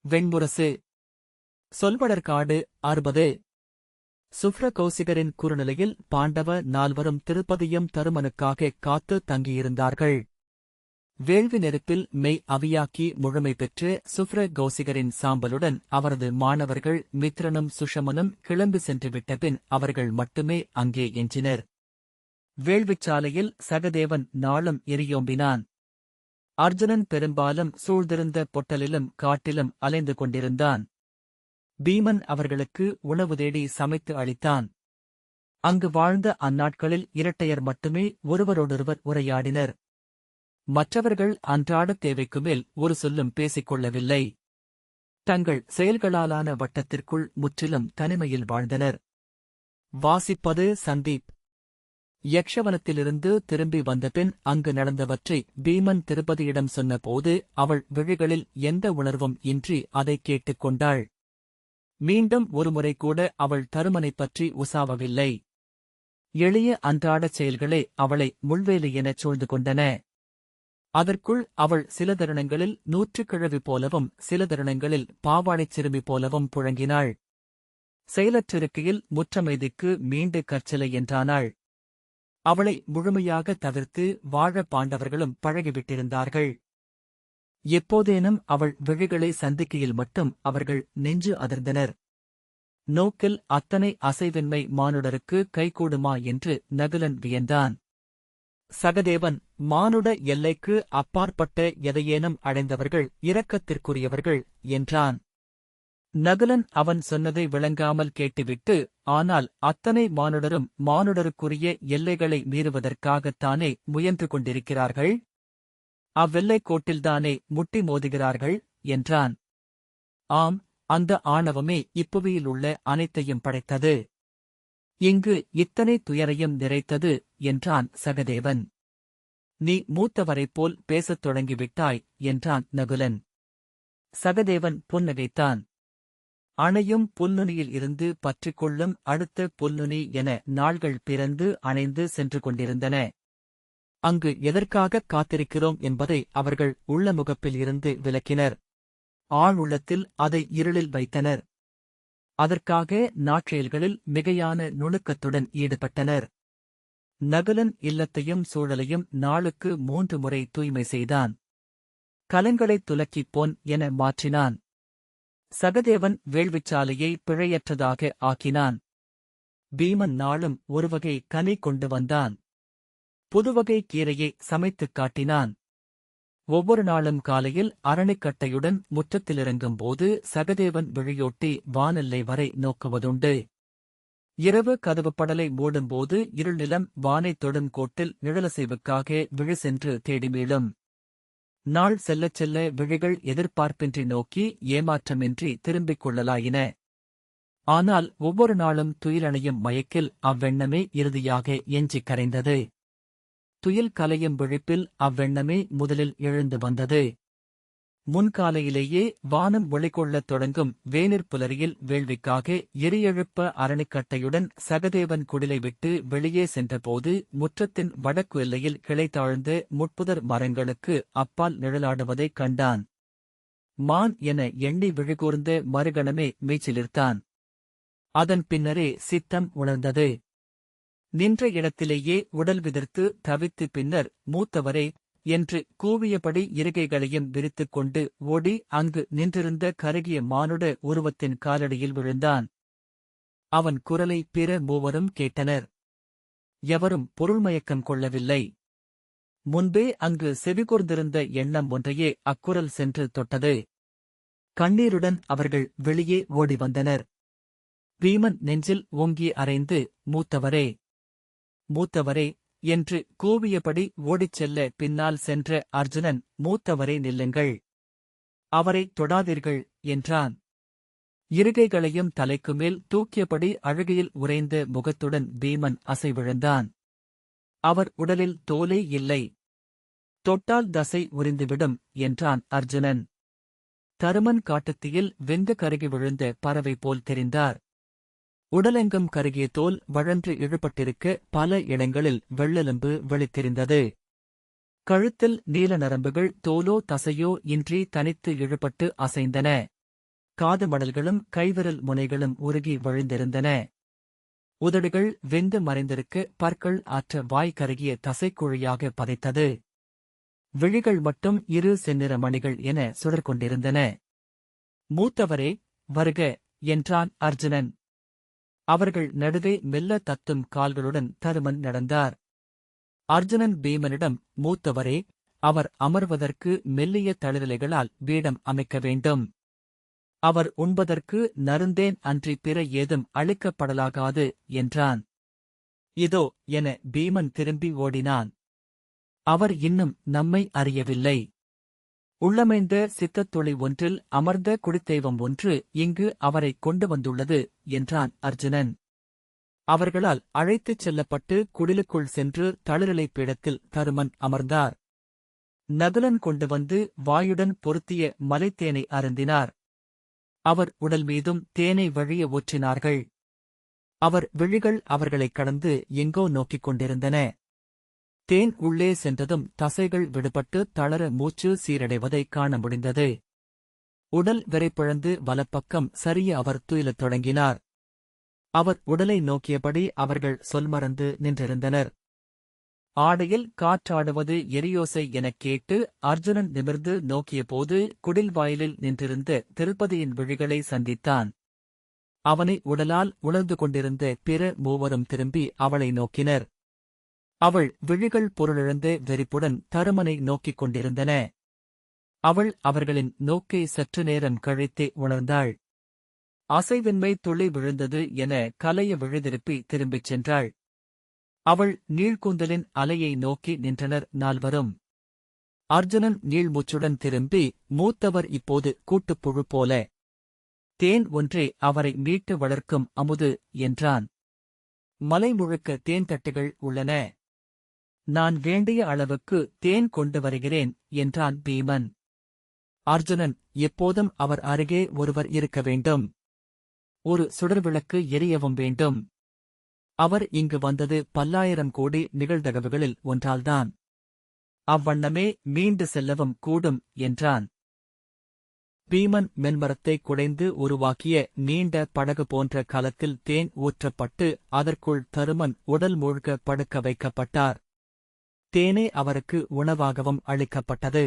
வெண்முரசு. சொல்வடர்காடு 60. சுப்ர கௌசிகரின் குறுநிலையில் பாண்டவ நால்வரும் திருப்பதியும் தருமனுக்காக காத்து தங்கியிருந்தார்கள். வேள்வி நெருப்பில் மெய் அவியாக்கி முழுமை பெற்று சுப்ர கௌசிகரின் சாம்பலுடன் அவரது மாணவர்கள் மித்ரனும் சுஷமனும் கிளம்பி சென்றுவிட்டபின் அவர்கள் மட்டுமே அங்கே எஞ்சினர். வேள்விச்சாலையில் சகதேவன் நாளும் எரியோம்பினான். அர்ஜுனன் பெரும்பாலும் சூழ்ந்திருந்த பொட்டலிலும் காட்டிலும் அலைந்து கொண்டிருந்தான். பீமன் அவர்களுக்கு உணவு தேடி சமைத்து அளித்தான். அங்கு வாழ்ந்த அந்நாட்களில் இரட்டையர் மட்டுமே ஒருவரோடொருவர் உரையாடினர். மற்றவர்கள் அன்றாட தேவைக்கு மேல் ஒரு சொல்லும் பேசிக் கொள்ளவில்லை. தங்கள் செயல்களாலான வட்டத்திற்குள் முற்றிலும் தனிமையில் வாழ்ந்தனர். வாசிப்பது சந்தீப். யக்ஷவனத்திலிருந்து திரும்பி வந்தபின் அங்கு நடந்தவற்றை பீமன் திருப்பதியிடம் சொன்னபோது அவள் விழிகளில் எந்த உணர்வும் இன்றி அதைக் கேட்டுக் கொண்டாள். மீண்டும் ஒருமுறை கூட அவள் தருமனைப் பற்றி உசாவவில்லை. எளிய அன்றாடச் செயல்களே அவளை முள்வேலி எனச் சூழ்ந்து கொண்டன. அதற்குள் அவள் சில தருணங்களில் நூற்றுக்கிழவி போலவும் சில தருணங்களில் பாவாடைச் சிறுமி போலவும் புழங்கினாள். செயலற்றிருக்கையில் முற்றமைதிக்கு மீண்டு கற்சிலை என்றானாள். அவளை முழுமையாக தவிர்த்து வாழ பாண்டவர்களும் பழகிவிட்டிருந்தார்கள். எப்போதேனும் அவள் விழிகளை சந்திக்கையில் மட்டும் அவர்கள் நெஞ்சு அதிர்ந்தனர். நோக்கில் அத்தனை அசைவின்மை மானுடருக்கு கைகூடுமா என்று நகுலன் வியந்தான். சகதேவன், மானுட எல்லைக்கு அப்பாற்பட்ட எதையேனும் அடைந்தவர்கள் இரக்கத்திற்குரியவர்கள் என்றான். நகுலன் அவன் சொன்னதை விளங்காமல் கேட்டுவிட்டு, ஆனால் அத்தனை மானுடரும் மானுடருக்குரிய எல்லைகளை மீறுவதற்காகத்தானே முயன்று கொண்டிருக்கிறார்கள்? அவ்வெல்லைக் கோட்டில்தானே முட்டி மோதுகிறார்கள் என்றான். ஆம், அந்த ஆணவமே இப்புவியிலுள்ள அனைத்தையும் படைத்தது. இங்கு இத்தனை துயரையும் நிறைத்தது என்றான் சகதேவன். நீ மூத்தவரைப் போல் பேசத் தொடங்கிவிட்டாய் என்றான் நகுலன். சகதேவன் புன்னகைத்தான். அணையும் புல்நுனியில் இருந்து பற்றிக்கொள்ளும் அடுத்த புல்நுனி என நாள்கள் பிறந்து அணைந்து சென்று கொண்டிருந்தன. அங்கு எதற்காகக் காத்திருக்கிறோம் என்பதை அவர்கள் உள்ளமுகப்பில் இருந்து விலக்கினர். ஆழ்உள்ளத்தில் அதை இருளில் வைத்தனர். அதற்காக நாட்செயல்களில் மிகையான நுணுக்கத்துடன் ஈடுபட்டனர். நகுலன் இல்லத்தையும் சூழலையும் நாளுக்கு 3 முறை தூய்மை செய்தான். கலங்களைத் துலக்கிப் பொன் என மாற்றினான். சகதேவன் வேள்விச்சாலையை பிழையற்றதாக ஆக்கினான். பீமன் நாளும் ஒருவகை கனி கொண்டு வந்தான். புதுவகை கீரையை சமைத்துக் காட்டினான். ஒவ்வொரு நாளும் காலையில் அரணிக்கட்டையுடன் முற்றத்திலிறங்கும்போது சகதேவன் விழியோட்டி வானெல்லை வரை நோக்குவதுண்டு. இரவு கதவு படலை மூடும்போது இருள்நிலம் வானைத் தொடும் கோட்டில் நிழலசைவுக்காக விழி சென்று தேடி மீளும். நாள் செல்லச் செல்ல விழிகள் எதிர்பார்ப்பின்றி நோக்கி ஏமாற்றமின்றி திரும்பிக் கொள்ளலாயின. ஆனால் ஒவ்வொரு நாளும் துயிலணையும் மயக்கில் அவ்வெண்ணமே இறுதியாக எஞ்சிக் கரைந்தது. துயில் கலையும் விழிப்பில் அவ்வெண்ணமே முதலில் எழுந்து வந்தது. முன்காலையிலேயே வானம் ஒளிகொள்ளத் தொடங்கும் வேனிற்புலரியில் வேள்விக்காக எரியெழுப்ப அரணிக்கட்டையுடன் சகதேவன் குடிலை விட்டு வெளியே சென்றபோது முற்றத்தின் வடக்கு எல்லையில் கிளைத்தாழ்ந்த முட்புதர் மரங்களுக்கு அப்பால் நிழலாடுவதைக் கண்டான். மான் என எண்ணி விழிகூர்ந்த மறுகணமே மெய்சிலிர்த்தான். அதன் பின்னரே சித்தம் உணர்ந்தது. நின்ற இடத்திலேயே உடல் விதிர்த்து தவித்து பின்னர் மூத்தவரே என்று கூவியபடி இருகைகளையும் விரித்துக் கொண்டு ஓடி அங்கு நின்றிருந்த கருகிய மானுட உருவத்தின் காலடியில் விழுந்தான். அவன் குரலை பிற மூவரும் கேட்டனர். எவரும் பொருள்மயக்கம் கொள்ளவில்லை. முன்பே அங்கு செவிகூர்ந்திருந்த எண்ணம் ஒன்றையே அக்குரல் சென்று தொட்டது. கண்ணீருடன் அவர்கள் வெளியே ஓடி வந்தனர். பீமன் நெஞ்சில் ஓங்கி அறைந்து, மூத்தவரே, மூத்தவரே என்று கூவியபடி ஓடிச் செல்ல பின்னால் சென்ற அர்ஜுனன், மூத்தவரே நில்லுங்கள், அவரைத் தொடாதீர்கள் என்றான். இருகைகளையும் தலைக்குமேல் தூக்கியபடி அழுகையில் உறைந்த முகத்துடன் பீமன் அசைவிழந்தான். அவர் உடலில் தோலே இல்லை. தொட்டால் தசை உரிந்துவிடும் என்றான் அர்ஜுனன். தருமன் காட்டுத்தீயில் வெந்து கருகி விழுந்த பறவை போல் தெரிந்தார். உடலெங்கும் கருகிய தோல் வழன்று இழுபட்டிருக்க பல இடங்களில் வெள்ளெலும்பு வெளித்தெரிந்தது. கழுத்தில் நீல நரம்புகள் தோலோ தசையோ இன்றி தனித்து இழுபட்டு அசைந்தன. காது மடல்களும் கைவிரல் முனைகளும் உருகி வழிந்திருந்தன. உதடுகள் வெந்து மறைந்திருக்க பற்கள் ஆற்ற வாய் கருகிய தசைக்குழியாக பதைத்தது. விழிகள் மட்டும் இரு செந்நிற மணிகள் என சுடர்கொண்டிருந்தன. மூத்தவரே, வருக என்றான் அர்ஜுனன். அவர்கள் நடுவே மெல்ல தத்தும் கால்களுடன் தருமன் நடந்தார். அர்ஜுனன் பீமனிடம், மூத்தவரே, அவர் அமர்வதற்கு மெல்லிய தளிரிலைகளால் பீடம் அமைக்க வேண்டும். அவர் உண்பதற்கு நறுந்தேன் அன்றி பிற ஏதும் அளிக்கப்படலாகாது என்றான். இதோ என பீமன் திரும்பி ஓடினான். அவர் இன்னும் நம்மை அறியவில்லை. உள்ளமைந்த சித்தத்துளி ஒன்றில் அமர்ந்த குடித்தெய்வம் ஒன்று இங்கு அவரை கொண்டு வந்துள்ளது என்றான் அர்ஜுனன். அவர்களால் அழைத்துச் செல்லப்பட்டு குடிலுக்குள் சென்று தளிரிலை பீடத்தில் தருமன் அமர்ந்தார். நகுலன் கொண்டு வந்து வாயுடன் பொருத்திய மலைத்தேனை அருந்தினார். அவர் உடல் மீதும் தேனை வழிய ஊற்றினார்கள். அவர் விழிகள் அவர்களைக் கடந்து எங்கோ நோக்கிக் கொண்டிருந்தன. தேன் உள்ளே சென்றதும் தசைகள் விடுபட்டு தளர மூச்சு சீரடைவதைக் காண முடிந்தது. உடல் விரைப்பிழந்து வலப்பக்கம் சரிய அவர் துயிலத் தொடங்கினார். அவர் உடலை நோக்கியபடி அவர்கள் சொல்மறந்து நின்றிருந்தனர். ஆடையில் காற்றாடுவது எரியோசை எனக் கேட்டு அர்ஜுனன் நிமிர்ந்து நோக்கியபோது குடில் வாயிலில் நின்றிருந்த திருப்பதியின் விழிகளை சந்தித்தான். அவனை உடலால் உணர்ந்து கொண்டிருந்த பிற மூவரும் திரும்பி அவளை நோக்கினர். அவள் விழிகள் பொருளிழந்த வெறிப்புடன் தருமனை நோக்கிக் கொண்டிருந்தன. அவள் அவர்களின் நோக்கை சற்று நேரம் கழித்தே உணர்ந்தாள். அசைவின்மை துளி விழுந்தது என கலைய விழுதிருப்பி திரும்பிச் சென்றாள். அவள் நீழ்கூந்தலின் அலையை நோக்கி நின்றனர் நால்வரும். அர்ஜுனன் நீள்மூச்சுடன் திரும்பி, மூத்தவர் இப்போது கூட்டுப்புழு போல. தேன் ஒன்றே அவரை மீட்டு வளர்க்கும் அமுது என்றான். மலை முழுக்க தேன் தட்டுகள் உள்ளன. நான் வேண்டிய அளவுக்கு தேன் கொண்டு வருகிறேன் என்றான் பீமன். அர்ஜுனன், எப்போதும் அவர் அருகே ஒருவர் இருக்க வேண்டும். ஒரு சுடர்விளக்கு எரியவும் வேண்டும். அவர் இங்கு வந்தது பல்லாயிரம் கோடி நிகழ்தகவுகளில் ஒன்றால்தான். அவ்வண்ணமே மீண்டு செல்லவும் கூடும் என்றான். பீமன் மென்மரத்தை குடைந்து உருவாக்கிய நீண்ட படகு போன்ற கலத்தில் தேன் ஊற்றப்பட்டு அதற்குள் தருமன் உடல் மூழ்க படுக்க வைக்கப்பட்டார். தேனே அவருக்கு உணவாகவும் அளிக்கப்பட்டது.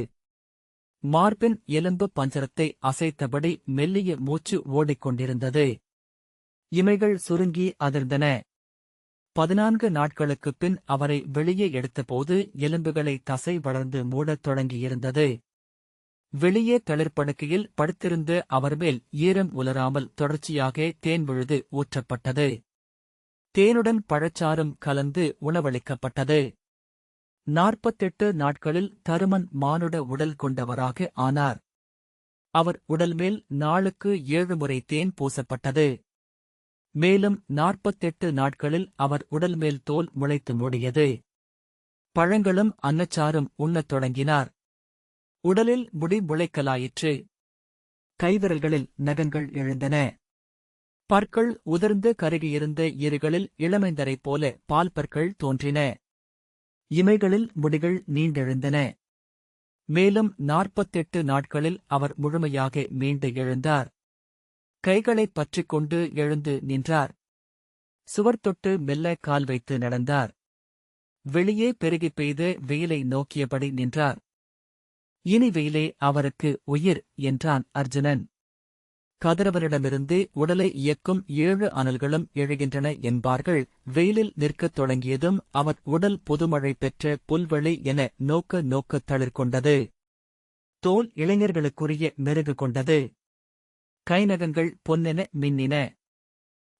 மார்பின் எலும்பு பஞ்சரத்தை அசைத்தபடி மெல்லிய மூச்சு ஓடிக்கொண்டிருந்தது. இமைகள் சுருங்கி அதிர்ந்தன. 14 நாட்களுக்குப் பின் அவரை வெளியே எடுத்தபோது எலும்புகளை தசை வளர்ந்து மூடத் தொடங்கியிருந்தது. வெளியே தளிர்படுக்கையில் படுத்திருந்த அவர்மேல் ஈரம் உலராமல் தொடர்ச்சியாக தேன் விழுது ஊற்றப்பட்டது. தேனுடன் பழச்சாறும் கலந்து உணவளிக்கப்பட்டது. 48 நாட்களில் தருமன் மானுட உடல் கொண்டவராக ஆனார். அவர் உடல்மேல் நாளுக்கு 7 முறை தேன் பூசப்பட்டது. மேலும் 48 நாட்களில் அவர் உடல்மேல் தோல் முளைத்து மூடியது. பழங்களும் அன்னச்சாரும் உண்ணத் தொடங்கினார். உடலில் முடி முளைக்கலாயிற்று. கைவிரல்களில் நகங்கள் எழுந்தன. பற்கள் உதிர்ந்து கருகியிருந்த ஈறுகளில் இளமைந்தரைப் போல பால் பற்கள் தோன்றின. இமைகளில் முடிகள் நீண்டெழுந்தன. மேலும் 48 நாட்களில் அவர் முழுமையாக மீண்டு எழுந்தார். கைகளைப் பற்றிக் கொண்டு எழுந்து நின்றார். சுவர் தொட்டு மெல்ல கால் வைத்து நடந்தார். வெளியே பெருகிப் பெய்த வெயிலை நோக்கியபடி நின்றார். இனி வெயிலே அவருக்கு உயிர் என்றான் அர்ஜுனன். கதிரவனிடமிருந்து உடலை இயக்கும் 7 அனல்களும் எழுகின்றன என்பார்கள். வெயிலில் நிற்கத் தொடங்கியதும் அவர் உடல் புதுமழை பெற்ற புல்வெளி என நோக்க தளிர்கொண்டது. தோல் இளைஞர்களுக்குரிய மெருகு கொண்டது. கைநகங்கள் பொன்னென மின்னின.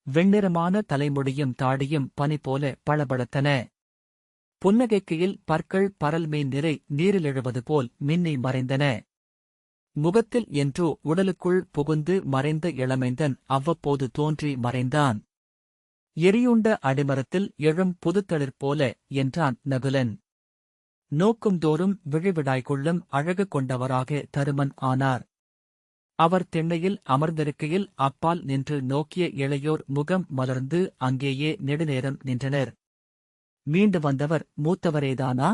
வெண்ணிறமான தலைமுடியும் தாடியும் பனி போல பளபளத்தன. புன்னகைக்கையில் பற்கள் பரல்மீன் நிறை நீரிலெழுவது போல் மின்னி மறைந்தன. முகத்தில் என்றோ உடலுக்குள் புகுந்து மறைந்த இளமைந்தன் அவ்வப்போது தோன்றி மறைந்தான். எரியுண்ட அடிமரத்தில் எழும் புதுத்தளிர் போல என்றான் நகுலன். நோக்கும்தோறும் விழிவிடாய்கொள்ளும் அழகு கொண்டவராக தருமன் ஆனார். அவர் திண்ணையில் அமர்ந்திருக்கையில் அப்பால் நின்று நோக்கிய இளையோர் முகம் மலர்ந்து அங்கேயே நெடுநேரம் நின்றனர். மீண்டு வந்தவர் மூத்தவரேதானா?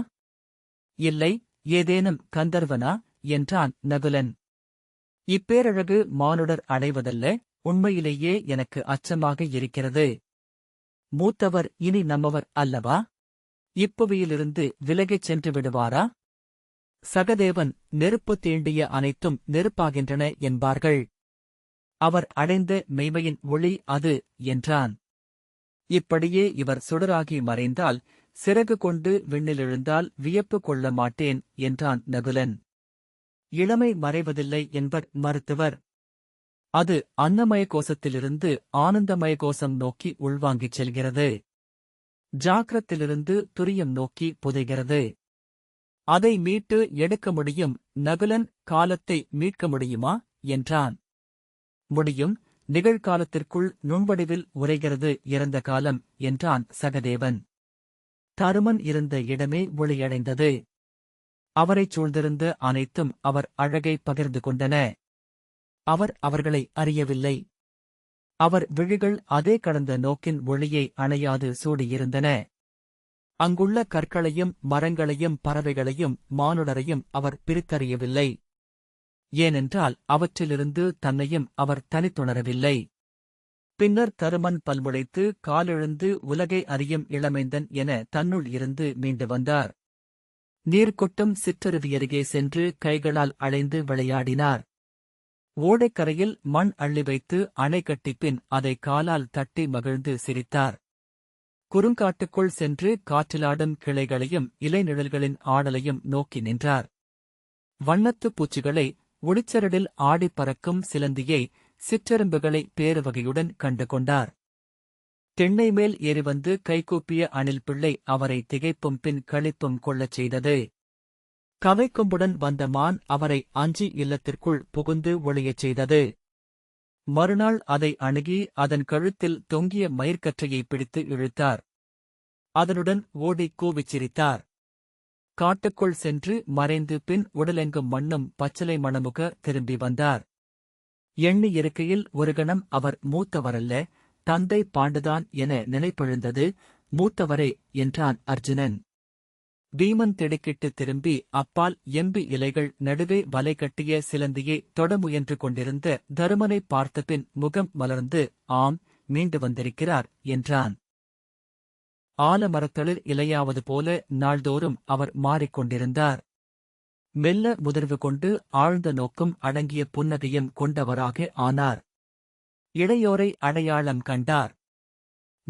இல்லை, ஏதேனும் கந்தர்வனா என்றான் நகுலன். இப்பேரழகு மானுடர் அடைவதல்ல, உண்மையிலேயே எனக்கு அச்சமாக இருக்கிறது. மூத்தவர் இனி நம்மவர் அல்லவா? இப்புவியிலிருந்து விலகிச் சென்று விடுவாரா? சகதேவன், நெருப்பு தீண்டிய அனைத்தும் நெருப்பாகின்றன என்பார்கள். அவர் அடைந்த மெய்மையின் ஒளி அது என்றான். இப்படியே இவர் சுடராகி மறைந்தால், சிறகு கொண்டு விண்ணிலெழுந்தால் வியப்பு கொள்ள மாட்டேன் என்றான் நகுலன். இளமை மறைவதில்லை என்பர் மருத்துவர். அது அன்னமய கோசத்திலிருந்து ஆனந்தமய கோசம் நோக்கி உள்வாங்கிச் செல்கிறது. ஜாக்கிரத்திலிருந்து துரியம் நோக்கி புதைகிறது. அதை மீட்டு எடுக்க முடியும். நகுலன், காலத்தை மீட்க முடியுமா என்றான். முடியும், நிகழ்காலத்திற்குள் நுண்வடிவில் உரைகிறது இறந்த காலம் என்றான் சகதேவன். தருமன் இருந்த இடமே ஒளியடைந்தது. அவரைச் சூழ்ந்திருந்த அனைத்தும் அவர் அழகை பகிர்ந்து கொண்டன. அவர் அவர்களை அறியவில்லை. அவர் விழிகள் அதே கடந்த நோக்கின் ஒளியை அணையாது சூடியிருந்தன. அங்குள்ள கற்களையும் மரங்களையும் பறவைகளையும் மானுடரையும் அவர் பிரித்தறியவில்லை. ஏனென்றால் அவற்றிலிருந்து தன்னையும் அவர் தனித்துணரவில்லை. பின்னர் தருமன் பல்முளைத்து காலெழுந்து உலகை அறியும் இளமைந்தன் என தன்னுள் இருந்து மீண்டு வந்தார். நீர்கொட்டும் சிற்றருவியருகே சென்று கைகளால் அலைந்து விளையாடினார். ஓடைக்கரையில் மண் அள்ளி வைத்து அணை கட்டிப்பின் அதை காலால் தட்டி மகிழ்ந்து சிரித்தார். குறுங்காட்டுக்குள் சென்று காற்றிலாடும் கிளைகளையும் இலைநிழல்களின் ஆடலையும் நோக்கி நின்றார். வண்ணத்துப் பூச்சிகளை, ஒளிச்சரடில் ஆடிப் பறக்கும் சிலந்தியை, சிற்றெரும்புகளை பேருவகையுடன் கண்டு கொண்டார். திண்ணை மேல் ஏறி வந்து கைகூப்பிய அணில் பிள்ளை அவரை திகைப்பும் பின் களிப்பும் கொள்ளச் செய்தது. கவைக்கொம்புடன் வந்த மான் அவரை அஞ்சி இல்லத்திற்குள் புகுந்து ஒளியச் செய்தது. மறுநாள் அதை அணுகி அதன் கழுத்தில் தொங்கிய மயிர்க்கற்றையை பிடித்து இழுத்தார். அதனுடன் ஓடிக் கூவிச் சிரித்தார். காட்டுக்குள் சென்று மறைந்து பின் உடலெங்கும் மண்ணும் பச்சிலை மணமுக திரும்பி வந்தார். எண்ணி இருக்கையில் ஒரு கணம் அவர் மூத்தவரல்ல, தந்தை பாண்டுதான் என நினைப்பெழுந்தது. மூத்தவரே என்றான் அர்ஜுனன். பீமன் திடுக்கிட்டு திரும்பி அப்பால் எம்பி இலைகள் நடுவே வலை கட்டிய சிலந்தியை தொட முயன்று கொண்டிருந்த தருமனைப் பார்த்தபின் முகம் மலர்ந்து, ஆம், மீண்டு வந்திருக்கிறார் என்றான். ஆலமரத்தளிர் இலையாவது போல நாள்தோறும் அவர் மாறிக்கொண்டிருந்தார். மெல்ல முதிர்வு கொண்டு ஆழ்ந்த நோக்கும் அடங்கிய புன்னகையும் கொண்டவராக ஆனார். இளையோரை அடையாளம் கண்டார்.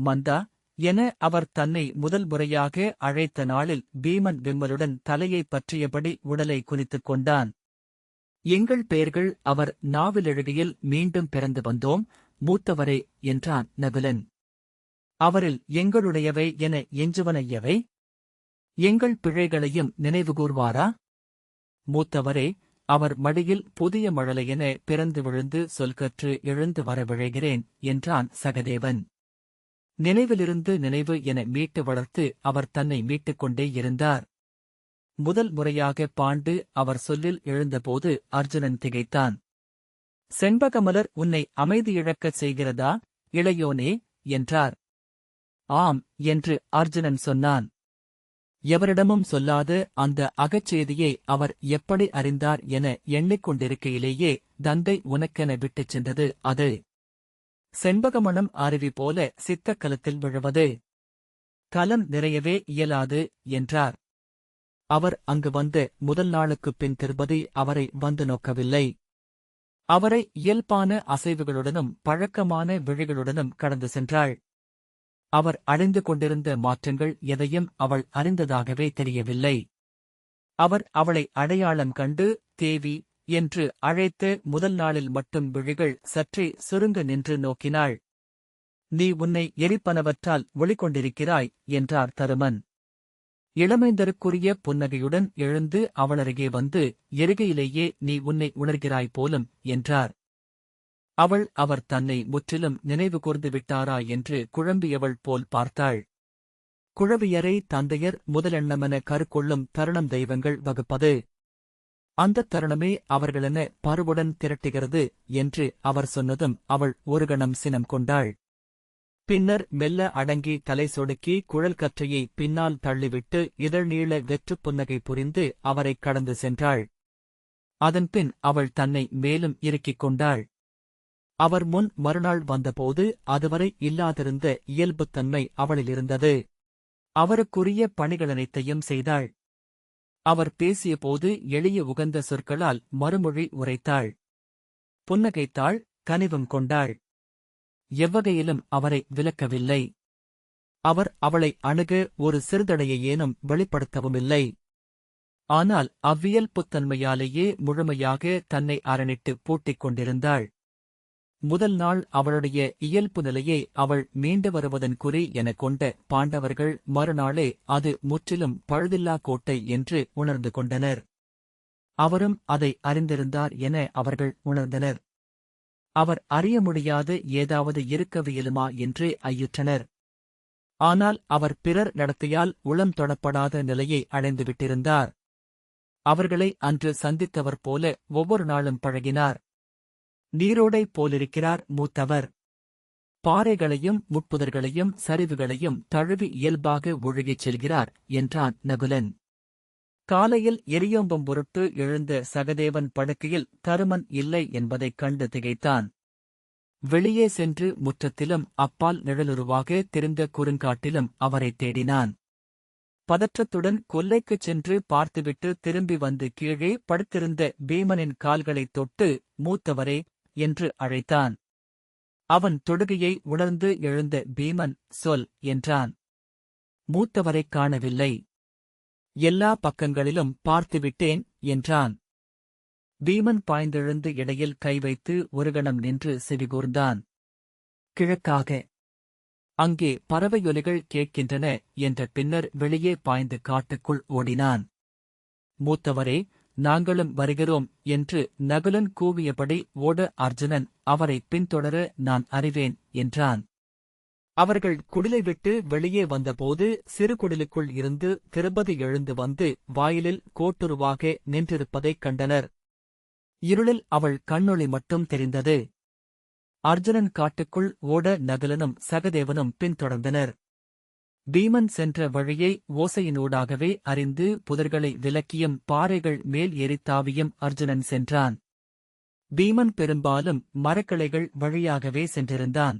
மந்தா என அவர் தன்னை முதல் முறையாக அழைத்த நாளில் பீமன் விம்மலுடன் தலையைப் பற்றியபடி உடலை குனித்துக் கொண்டான். எங்கள் பெயர்கள் அவர் நாவிலெழுகையில் மீண்டும் பிறந்து வந்தோம், மூத்தவரே என்றான் நகுலன். அவரில் எங்களுடையவை என எஞ்சுவன எவை? எங்கள் பிழைகளையும் நினைவுகூர்வாரா? மூத்தவரே, அவர் மடியில் புதிய மழலையென பிறந்து விழுந்து சொல்கற்று எழுந்து வர விழைகிறேன் என்றான் சகதேவன். நினைவிலிருந்து நினைவு என மீட்டு வளர்த்து அவர் தன்னை மீட்டுக் கொண்டே இருந்தார். முதல் முறையாக பாண்டு அவர் சொல்லில் எழுந்தபோது அர்ஜுனன் திகைத்தான். செண்பகமலர் உன்னை அமைதியிழக்கச் செய்கிறதா, இளையோனே என்றார். ஆம் என்று அர்ஜுனன் சொன்னான். எவரிடமும் சொல்லாத அந்த அகச்செய்தியை அவர் எப்படி அறிந்தார் என எண்ணிக்கொண்டிருக்கையிலேயே தந்தை உனக்கென விட்டுச் சென்றது அது. செண்பகமணம் அருவி போல சித்தக்கலத்தில் விழுவது. கலம் நிறையவே இயலாது என்றார். அவர் அங்கு வந்த முதல் நாளுக்குப் பின் திருப்பதி அவரை வந்து நோக்கவில்லை. அவரை இயல்பான அசைவுகளுடனும் பழக்கமான விழிகளுடனும் கடந்து சென்றாள். அவர் அடைந்து கொண்டிருந்த மாற்றங்கள் எதையும் அவள் அறிந்ததாகவே தெரியவில்லை. அவர் அவளை அடையாளம் கண்டு தேவி என்று அழைத்த முதல் நாளில் மட்டும் விழிகள் சற்றே சுருங்க நின்று நோக்கினாள். நீ உன்னை எரிப்பனவற்றால் ஒளிகொண்டிருக்கிறாய் என்றார் தருமன். இளமைந்தருக்குரிய புன்னகையுடன் எழுந்து அவளருகே வந்து எருகையிலேயே நீ உன்னை உணர்கிறாய் போலும் என்றார். அவள் அவர் தன்னை முற்றிலும் நினைவு கூர்ந்து விட்டாரா என்று குழம்பியவள் போல் பார்த்தாள். குழவியரை தந்தையர் முதலெண்ணமென கருக்கொள்ளும் தருணம் தெய்வங்கள் வகுப்பது. அந்தத் தருணமே அவர்களென பருவுடன் திரட்டுகிறது என்று அவர் சொன்னதும் அவள் ஒரு கணம் சினம் கொண்டாள். பின்னர் மெல்ல அடங்கி தலை சொடுக்கி குழல் கற்றையை பின்னால் தள்ளிவிட்டு இதழ்நீள வெற்றுப் புன்னகை புரிந்து அவரைக் கடந்து சென்றாள். அதன்பின் அவள் தன்னை மேலும் இறுக்கிக் கொண்டாள். அவர் முன் மறுநாள் வந்தபோது அதுவரை இல்லாதிருந்த இயல்புத்தன்மை அவளிலிருந்தது. அவருக்குரிய பணிகளனைத்தையும் செய்தாள். அவர் பேசியபோது எளிய உகந்த சொற்களால் மறுமொழி உரைத்தாள். புன்னகைத்தாள், கனிவும் கொண்டாள். எவ்வகையிலும் அவரை விலக்கவில்லை. அவர் அவளை அணுக ஒரு சிறுதடையையேனும் வெளிப்படுத்தவுமில்லை. ஆனால் அவ்வியல்புத்தன்மையாலேயே முழுமையாக தன்னை அரணிட்டு பூட்டிக் கொண்டிருந்தாள். முதல் நாள் அவளுடைய இயல்பு நிலையை அவள் மீண்டு வருவதன் குறி எனக் கொண்ட பாண்டவர்கள் மறுநாளே அது முற்றிலும் பழுதில்லா கோட்டை என்று உணர்ந்து கொண்டனர். அவரும் அதை அறிந்திருந்தார் என அவர்கள் உணர்ந்தனர். அவர் அறிய முடியாது ஏதாவது இருக்கவியலுமா என்று ஐயுற்றனர். ஆனால் அவர் பிறர் நடத்தையால் உளம் தொடப்படாத நிலையை அடைந்துவிட்டிருந்தார். அவர்களை அன்று சந்தித்தவர் போல ஒவ்வொரு நாளும் பழகினார். நீரோடை போலிருக்கிறார் மூத்தவர். பாறைகளையும் முட்புதர்களையும் சரிவுகளையும் தழுவி இயல்பாக ஒழுகிச் செல்கிறார் என்றான் நகுலன். காலையில் எரியோம்பம் பொருட்டு எழுந்த சகதேவன் படுக்கையில் தருமன் இல்லை என்பதைக் கண்டு திகைத்தான். வெளியே சென்று முற்றத்திலும் அப்பால் நிழலுருவாக தெரிந்த குறுங்காட்டிலும் அவரைத் தேடினான். பதற்றத்துடன் கொல்லைக்குச் சென்று பார்த்துவிட்டு திரும்பி வந்து கீழே படுத்திருந்த பீமனின் கால்களைத் தொட்டு, மூத்தவரே என்று அழைத்தான். அவன் தொடுகையை உணர்ந்து எழுந்த பீமன், சொல் என்றான். மூத்தவரைக் காணவில்லை. எல்லா பக்கங்களிலும் பார்த்துவிட்டேன் என்றான். பீமன் பாய்ந்தெழுந்து இடையில் கை வைத்து ஒரு கணம் நின்று செவிகூர்ந்தான். கிழக்காக. அங்கே பறவையொலிகள் கேட்கின்றன என்ற பின்னர் வெளியே பாய்ந்து காட்டுக்குள் ஓடினான். மூத்தவரே, நாங்களும் வருகிறோம் என்று நகுலன் கூவியபடி ஓட அர்ஜுனன் அவரை பின்தொடர நான் அறிவேன் என்றான். அவர்கள் குடிலை விட்டு வெளியே வந்தபோது சிறு குடிலுக்குள் இருந்து திரௌபதி எழுந்து வந்து வாயிலில் கோட்டுருவாக நின்றிருப்பதைக் கண்டனர். இருளில் அவள் கண்ணொளி மட்டும் தெரிந்தது. அர்ஜுனன் காட்டுக்குள் ஓட நகுலனும் சகதேவனும் பின்தொடர்ந்தனர். பீமன் சென்ற வழியை ஓசையினூடாகவே அறிந்து புதர்களை விலக்கியும் பாறைகள் மேல் ஏறித்தாவியும் அர்ஜுனன் சென்றான். பீமன் பெரும்பாலும் மரக்கிளைகள் வழியாகவே சென்றிருந்தான்.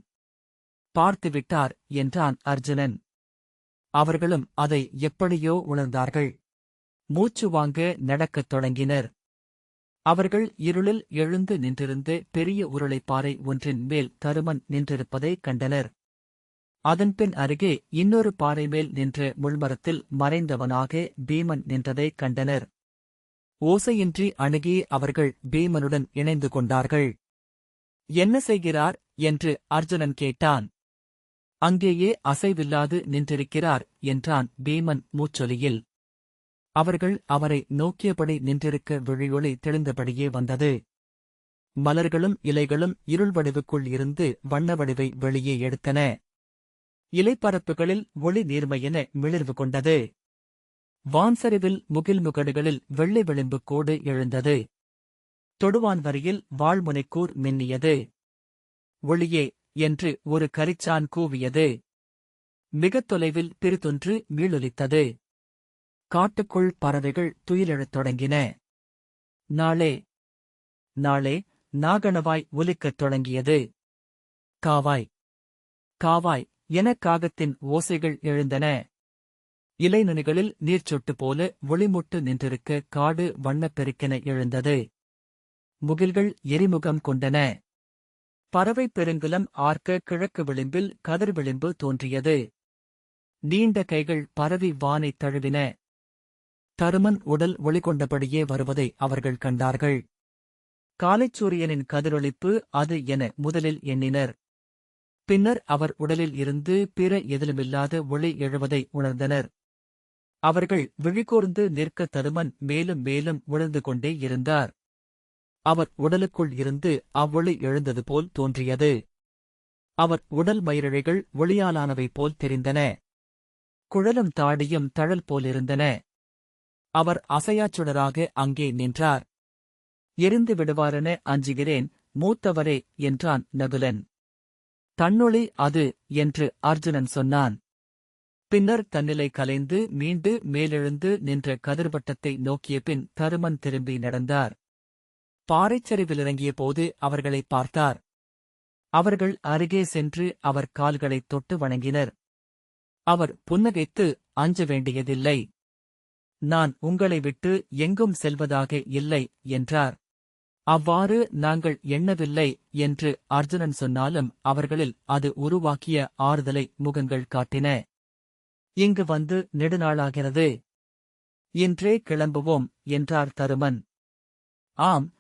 பார்த்துவிட்டார் என்றான் அர்ஜுனன். அவர்களும் அதை எப்படியோ உணர்ந்தார்கள். மூச்சு வாங்க நடக்கத் தொடங்கினர். அவர்கள் இருளில் எழுந்து நின்றிருந்த பெரிய உருளைப்பாறை ஒன்றின் மேல் தருமன் நின்றிருப்பதைக் கண்டனர். அதன்பின் அருகே இன்னொரு பாறை மேல் நின்ற முள்மரத்தில் மறைந்தவனாக பீமன் நின்றதைக் கண்டனர். ஓசையின்றி அணுகி அவர்கள் பீமனுடன் இணைந்து கொண்டார்கள். என்ன செய்கிறார் என்று அர்ஜுனன் கேட்டான். அங்கேயே அசைவில்லாது நின்றிருக்கிறார் என்றான் பீமன் மூச்சொலியில். அவர்கள் அவரை நோக்கியபடி நின்றிருக்க விழியொளி தெளிந்தபடியே வந்தது. மலர்களும் இலைகளும் இருள் வடிவுக்குள் இருந்து வண்ண வடிவை வெளியே எடுத்தன. இலைப்பரப்புகளில் ஒளி நீர்மையென மிளிர்வு கொண்டது. வான்சரிவில் முகில்முகடுகளில் வெள்ளை விளிம்பு கோடு எழுந்தது. தொடுவான் வரியில் வாழ்முனைக்கூர் மின்னியது. ஒளியே என்று ஒரு கரிச்சான் கூவியது. மிகத் தொலைவில் பிரிதொன்று மீளொலித்தது. காட்டுக்குள் பறவைகள் துயிலெழத் தொடங்கின. நாளே நாளே நாகணவாய் ஒலிக்கத் தொடங்கியது. காவாய் காவாய் என காகத்தின் ஓசைகள் எழுந்தன. இலைநுனிகளில் நீர்ச்சொட்டு போல ஒளிமுட்டு நின்றிருக்க காடு வண்ணப்பெருக்கென எழுந்தது. முகில்கள் எரிமுகம் கொண்டன. பறவை பெருங்குலம் ஆர்க்க கிழக்கு விளிம்பில் கதிர் விளிம்பு தோன்றியது. நீண்ட கைகள் பரவி வானைத் தழுவின. தருமன் உடல் ஒளிகொண்டபடியே வருவதை அவர்கள் கண்டார்கள். காலைச்சூரியனின் கதிரொளிப்பு அது என முதலில் எண்ணினர். பின்னர் அவர் உடலில் இருந்து பிற எதிலுமில்லாத ஒளி எழுவதை உணர்ந்தனர். அவர்கள் விழிகூர்ந்து நிற்க தருமன் மேலும் மேலும் உணர்ந்து கொண்டே இருந்தார். அவர் உடலுக்குள் இருந்து அவ்வொளி எழுந்தது போல் தோன்றியது. அவர் உடல் மயிரிழைகள் ஒளியாலானவை போல் தெரிந்தன. குழலும் தாடியும் தழல் போலிருந்தன. அவர் அசையாச்சுடராக அங்கே நின்றார். எரிந்து விடுவாரென அஞ்சுகிறேன் மூத்தவரே என்றான் நகுலன். தன்னொளி அது என்று அர்ஜுனன் சொன்னான். பின்னர் தன்னிலை கலைந்து மீண்டு மேலெழுந்து நின்ற கதிர்வட்டத்தை நோக்கிய பின் தருமன் திரும்பி நடந்தார். பாறைச்சரிவிலிறங்கிய போது அவர்களை பார்த்தார். அவர்கள் அருகே சென்று அவர் கால்களைத் தொட்டு வணங்கினர். அவர் புன்னகைத்து, அஞ்ச வேண்டியதில்லை. நான் உங்களை விட்டு எங்கும் செல்வதாக இல்லை என்றார். அவ்வாறு நாங்கள் எண்ணவில்லை என்று அர்ஜுனன் சொன்னாலும் அவர்களில் அது உருவாக்கிய ஆறுதலை முகங்கள் காட்டின. இங்கு வந்து நெடுநாளாகிறது. இன்றே கிளம்புவோம் என்றார் தருமன். ஆம்,